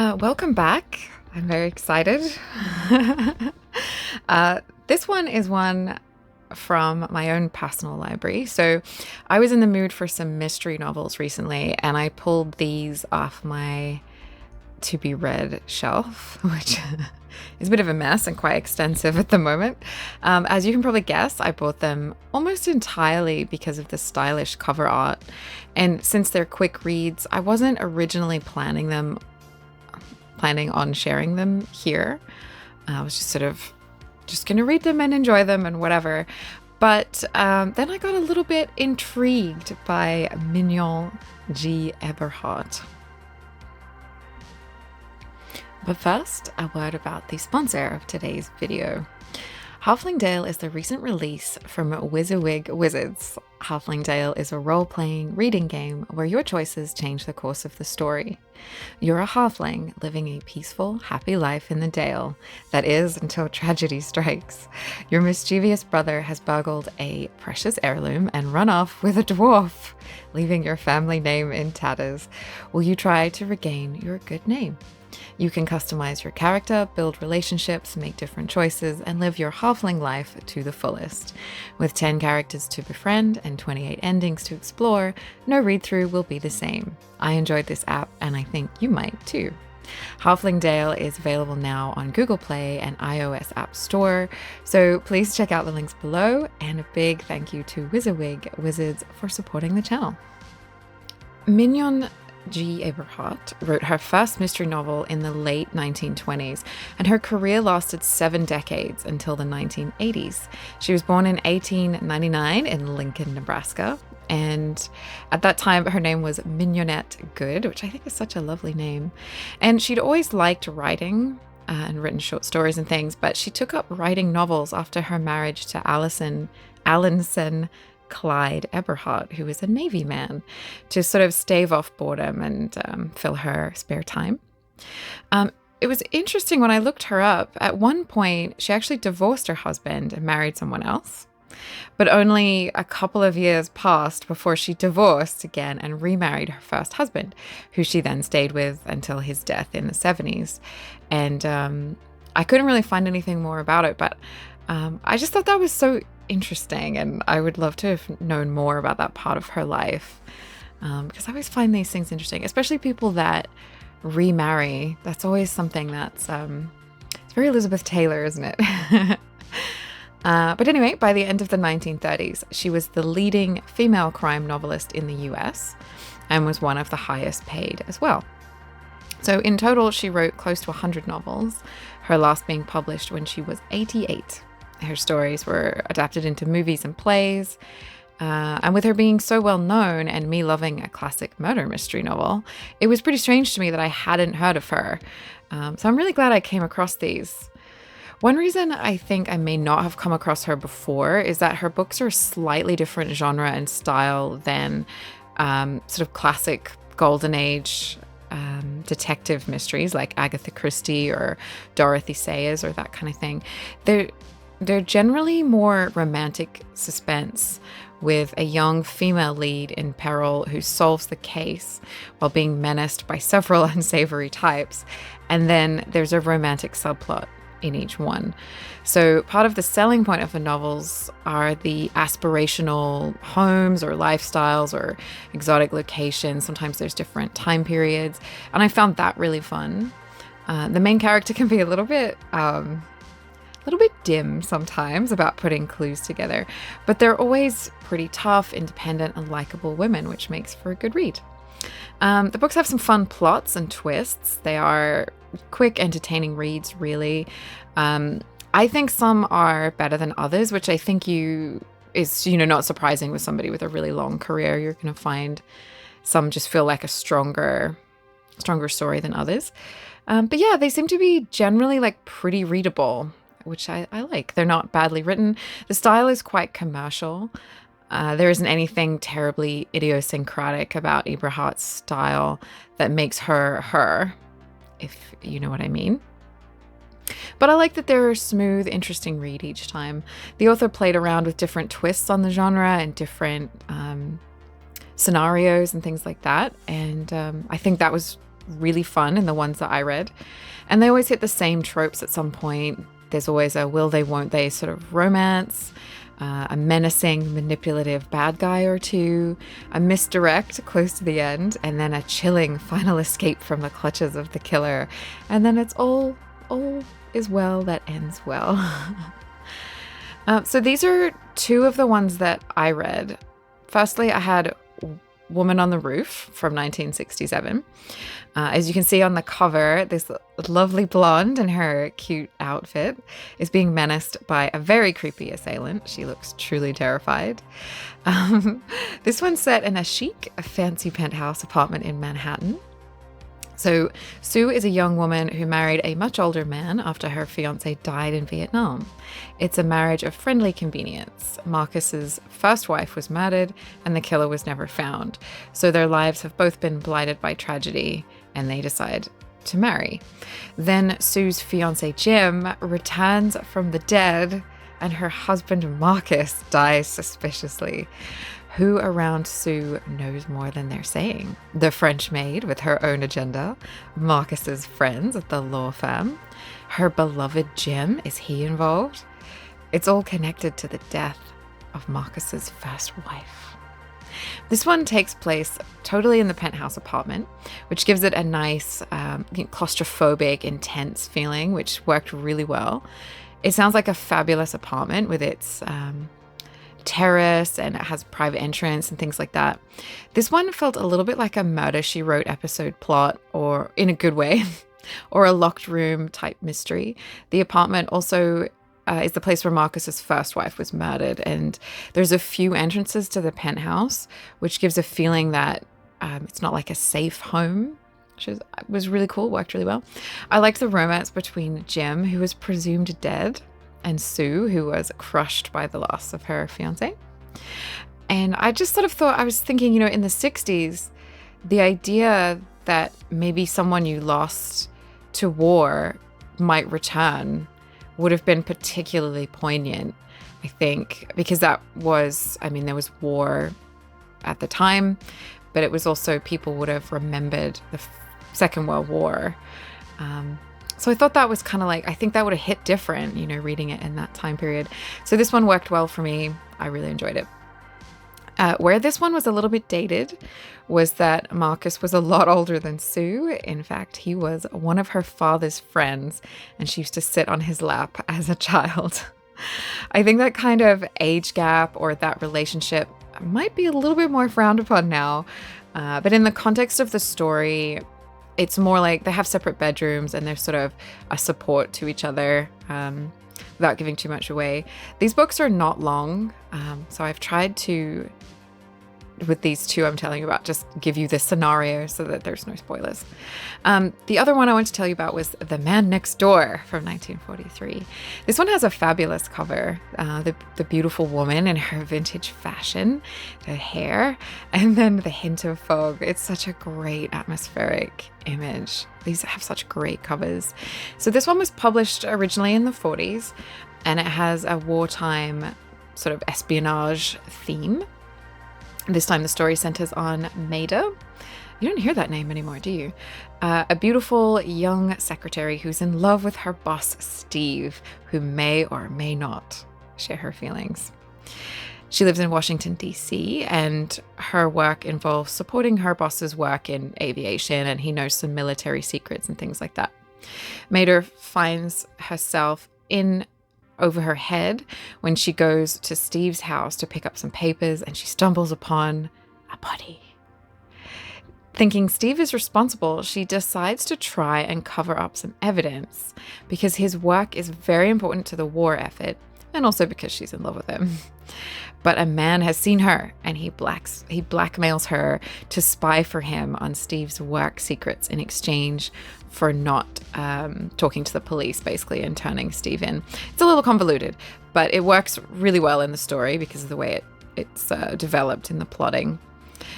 Welcome back. I'm very excited. This one is one from my own personal library. So I was in the mood for some mystery novels recently, and I pulled these off my to be read shelf, which is a bit of a mess and quite extensive at the moment. As you can probably guess, I bought them almost entirely because of the stylish cover art. And since they're quick reads, I wasn't originally planning on sharing them here. I was just going to read them and enjoy them and whatever. But then I got a little bit intrigued by Mignon G. Eberhart. But first, a word about the sponsor of today's video. Halfling Dale is the recent release from WYSIWYG Wizards. Halfling Dale is a role-playing reading game where your choices change the course of the story. You're a halfling living a peaceful, happy life in the Dale. That is, until tragedy strikes. Your mischievous brother has burgled a precious heirloom and run off with a dwarf, leaving your family name in tatters. Will you try to regain your good name? You can customize your character, build relationships, make different choices, and live your halfling life to the fullest. With 10 characters to befriend and 28 endings to explore, no read-through will be the same. I enjoyed this app, and I think you might too. Halfling Dale is available now on Google Play and iOS App Store, so please check out the links below, and a big thank you to WYSIWYG Wizards for supporting the channel. Mignon G. Eberhart wrote her first mystery novel in the late 1920s, and her career lasted 7 decades until the 1980s. She was born in 1899 in Lincoln, Nebraska, and at that time her name was Mignonette Good, which I think is such a lovely name. And she'd always liked writing and written short stories and things, but she took up writing novels after her marriage to Alanson Clyde Eberhart, who was a Navy man, to sort of stave off boredom and fill her spare time. It was interesting when I looked her up. At one point, she actually divorced her husband and married someone else. But only a couple of years passed before she divorced again and remarried her first husband, who she then stayed with until his death in the 70s. And I couldn't really find anything more about it, but I just thought that was so interesting, and I would love to have known more about that part of her life, because I always find these things interesting, especially people that remarry. That's always something that's it's very Elizabeth Taylor, isn't it? But anyway, by the end of the 1930s, she was the leading female crime novelist in the US and was one of the highest paid as well. So in total, she wrote close to 100 novels, her last being published when she was 88. Her stories were adapted into movies and plays, and with her being so well known and me loving a classic murder mystery novel, it was pretty strange to me that I hadn't heard of her. So I'm really glad I came across these. One reason I think I may not have come across her before is that her books are a slightly different genre and style than sort of classic Golden Age detective mysteries like Agatha Christie or Dorothy Sayers or that kind of thing. They're generally more romantic suspense, with a young female lead in peril who solves the case while being menaced by several unsavory types. And then there's a romantic subplot in each one. So part of the selling point of the novels are the aspirational homes or lifestyles or exotic locations. Sometimes there's different time periods, and I found that really fun. The main character can be a little bit dim sometimes about putting clues together, but they're always pretty tough, independent, and likable women, which makes for a good read. The books have some fun plots and twists. They are quick, entertaining reads, really. I think some are better than others, which I think is not surprising with somebody with a really long career. You're going to find some just feel like a stronger story than others. But yeah, they seem to be generally like pretty readable, which I like. They're not badly written. The style is quite commercial. There isn't anything terribly idiosyncratic about Eberhart's style that makes her, if you know what I mean. But I like that they're a smooth, interesting read each time. The author played around with different twists on the genre and different scenarios and things like that. And I think that was really fun in the ones that I read. And they always hit the same tropes at some point. There's always a will they, won't they sort of romance, a menacing, manipulative bad guy or two, a misdirect close to the end, and then a chilling final escape from the clutches of the killer. And then it's all is well that ends well. So these are two of the ones that I read. Firstly, I had Woman on the Roof from 1967. As you can see on the cover, this lovely blonde in her cute outfit is being menaced by a very creepy assailant. She looks truly terrified. This one's set in a chic, fancy penthouse apartment in Manhattan. So Sue is a young woman who married a much older man after her fiancé died in Vietnam. It's a marriage of friendly convenience. Marcus's first wife was murdered and the killer was never found. So their lives have both been blighted by tragedy and they decide to marry. Then Sue's fiancé Jim returns from the dead and her husband Marcus dies suspiciously. Who around Sue knows more than they're saying? The French maid with her own agenda, Marcus's friends at the law firm, her beloved Jim, is he involved? It's all connected to the death of Marcus's first wife. This one takes place totally in the penthouse apartment, which gives it a nice claustrophobic, intense feeling, which worked really well. It sounds like a fabulous apartment with its terrace, and it has private entrance and things like that. This one felt a little bit like a Murder, She Wrote episode plot, or in a good way, or a locked room type mystery. The apartment also is the place where Marcus's first wife was murdered, and there's a few entrances to the penthouse, which gives a feeling that it's not like a safe home, which was really cool, worked really well. I liked the romance between Jim, who was presumed dead, and Sue, who was crushed by the loss of her fiancé. And I just sort of thought, I was thinking, in the 60s, the idea that maybe someone you lost to war might return would have been particularly poignant, I think, because there was war at the time, but it was also people would have remembered the Second World War. So I thought that was kind of like, I think that would have hit different, reading it in that time period. So this one worked well for me. I really enjoyed it. Where this one was a little bit dated was that Marcus was a lot older than Sue. In fact, he was one of her father's friends, and she used to sit on his lap as a child. I think that kind of age gap or that relationship might be a little bit more frowned upon now. But in the context of the story, it's more like they have separate bedrooms and they're sort of a support to each other, without giving too much away. These books are not long, so I've tried to, with these two I'm telling you about, just give you the scenario so that there's no spoilers. The other one I want to tell you about was The Man Next Door from 1943. This one has a fabulous cover. The beautiful woman in her vintage fashion, the hair, and then the hint of fog. It's such a great atmospheric image. These have such great covers. So this one was published originally in the 40s, and it has a wartime sort of espionage theme. This time the story centers on Maida. You don't hear that name anymore, do you? A beautiful young secretary who's in love with her boss, Steve, who may or may not share her feelings. She lives in Washington, D.C., and her work involves supporting her boss's work in aviation, and he knows some military secrets and things like that. Maida finds herself in over her head when she goes to Steve's house to pick up some papers, and she stumbles upon a body. Thinking Steve is responsible, she decides to try and cover up some evidence because his work is very important to the war effort, and also because she's in love with him. But a man has seen her, and he blackmails her to spy for him on Steve's work secrets in exchange for not talking to the police, basically, and turning Steve in. It's a little convoluted, but it works really well in the story because of the way it's developed in the plotting.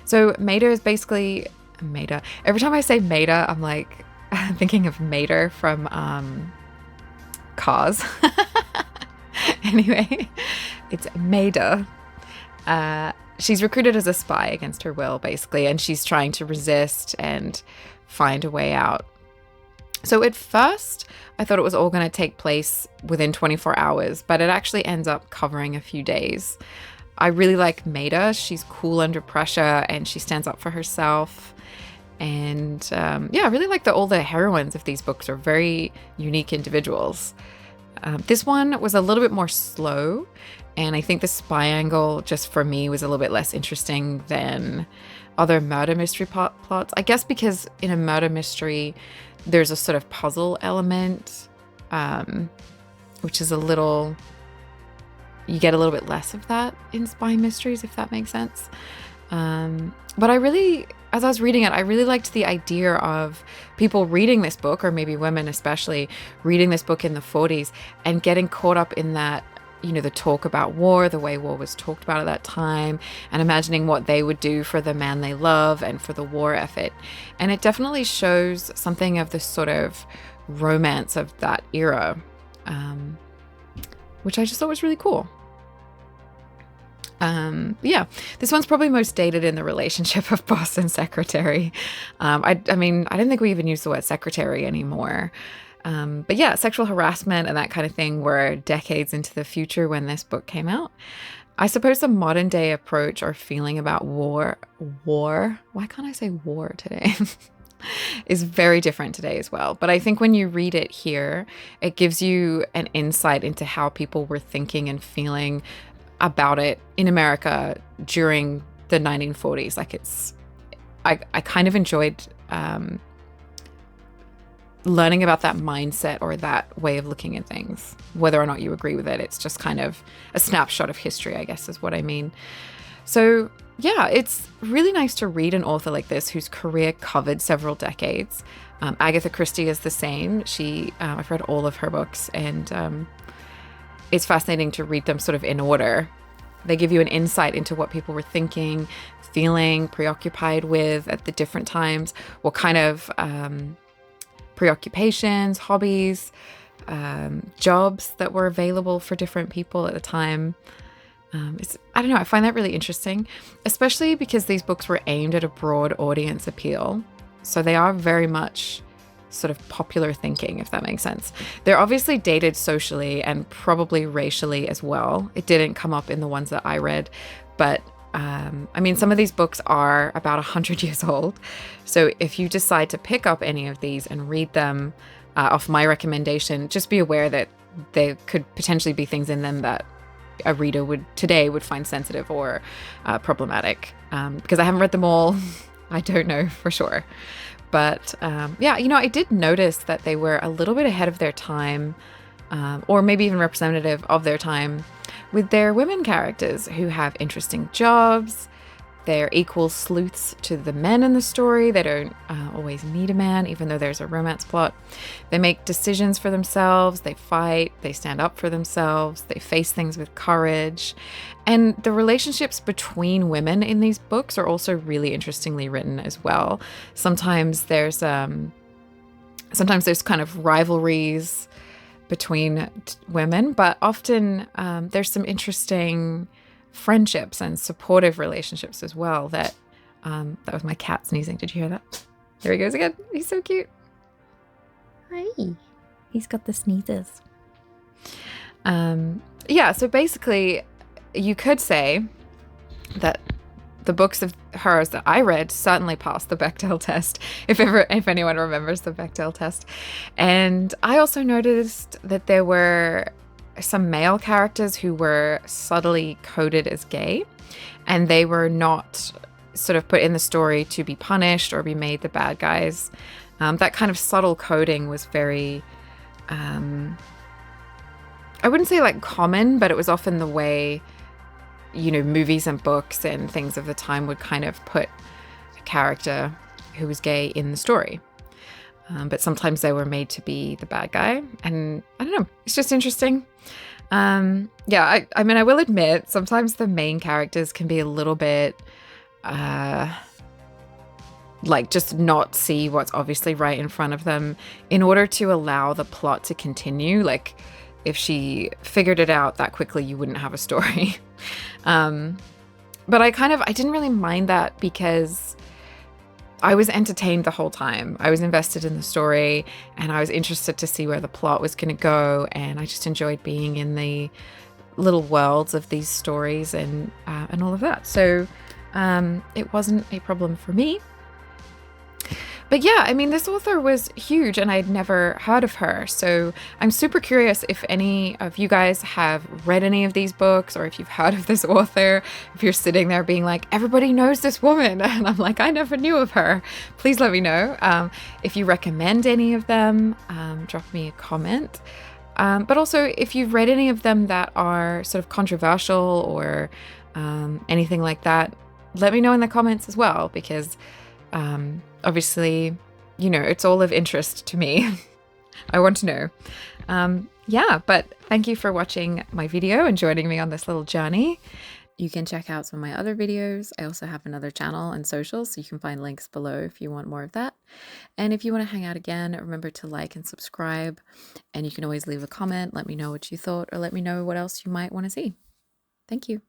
So Maida is basically Maida. Every time I say Maida, I'm like thinking of Mater from Cars. Anyway, it's Maida. She's recruited as a spy against her will, basically, and she's trying to resist and find a way out. So at first, I thought it was all going to take place within 24 hours, but it actually ends up covering a few days. I really like Maida. She's cool under pressure and she stands up for herself. And I really like that all the heroines of these books are very unique individuals. This one was a little bit more slow, and I think the spy angle, just for me, was a little bit less interesting than other murder mystery plots. I guess because in a murder mystery, there's a sort of puzzle element, which is you get a little bit less of that in spy mysteries, if that makes sense. But as I was reading it, I really liked the idea of people reading this book, or maybe women especially, reading this book in the 40s and getting caught up in that, the talk about war, the way war was talked about at that time, and imagining what they would do for the man they love and for the war effort. And it definitely shows something of the sort of romance of that era, which I just thought was really cool. This one's probably most dated in the relationship of boss and secretary. I don't think we even use the word secretary anymore. But yeah, sexual harassment and that kind of thing were decades into the future when this book came out. I suppose the modern day approach or feeling about war, why can't I say war today? is very different today as well. But I think when you read it here, it gives you an insight into how people were thinking and feeling about it in America during the 1940s. I kind of enjoyed learning about that mindset or that way of looking at things. Whether or not you agree with it, it's just kind of a snapshot of history, I guess is what I mean. So yeah, it's really nice to read an author like this whose career covered several decades. Agatha Christie is the same. I've read all of her books, and it's fascinating to read them sort of in order. They give you an insight into what people were thinking, feeling, preoccupied with at the different times, what kind of preoccupations, hobbies, jobs that were available for different people at the time. I don't know, I find that really interesting, especially because these books were aimed at a broad audience appeal. So they are very much sort of popular thinking, if that makes sense. They're obviously dated socially and probably racially as well. It didn't come up in the ones that I read, but some of these books are about 100 years old. So if you decide to pick up any of these and read them off my recommendation, just be aware that there could potentially be things in them that a reader would find sensitive or problematic. Because I haven't read them all, I don't know for sure. But I did notice that they were a little bit ahead of their time, or maybe even representative of their time, with their women characters who have interesting jobs. They're equal sleuths to the men in the story. They don't always need a man, even though there's a romance plot. They make decisions for themselves. They fight. They stand up for themselves. They face things with courage. And the relationships between women in these books are also really interestingly written as well. Sometimes there's kind of rivalries between women, but often there's some interesting friendships and supportive relationships as well. That was my cat sneezing. Did you hear that? There he goes again. He's so cute. Hi. He's got the sneezes. So basically you could say that the books of hers that I read certainly passed the Bechdel test, if anyone remembers the Bechdel test. And I also noticed that there were some male characters who were subtly coded as gay, and they were not sort of put in the story to be punished or be made the bad guys. That kind of subtle coding was very, I wouldn't say like common, but it was often the way, movies and books and things of the time would kind of put a character who was gay in the story. But sometimes they were made to be the bad guy. And I don't know, it's just interesting. I will admit, sometimes the main characters can be a little bit, just not see what's obviously right in front of them in order to allow the plot to continue. Like, if she figured it out that quickly, you wouldn't have a story. But I didn't really mind that, because I was entertained the whole time. I was invested in the story, and I was interested to see where the plot was going to go, and I just enjoyed being in the little worlds of these stories and all of that. So it wasn't a problem for me. But yeah, I mean, this author was huge and I'd never heard of her. So I'm super curious if any of you guys have read any of these books, or if you've heard of this author, if you're sitting there being like, everybody knows this woman. And I'm like, I never knew of her. Please let me know. If you recommend any of them, drop me a comment. But also, if you've read any of them that are sort of controversial or anything like that, let me know in the comments as well, because obviously, you know, it's all of interest to me. I want to know. Yeah, but thank you for watching my video and joining me on this little journey. You can check out some of my other videos. I also have another channel and socials, so you can find links below if you want more of that. And if you want to hang out again, remember to like and subscribe. And you can always leave a comment, let me know what you thought, or let me know what else you might want to see. Thank you.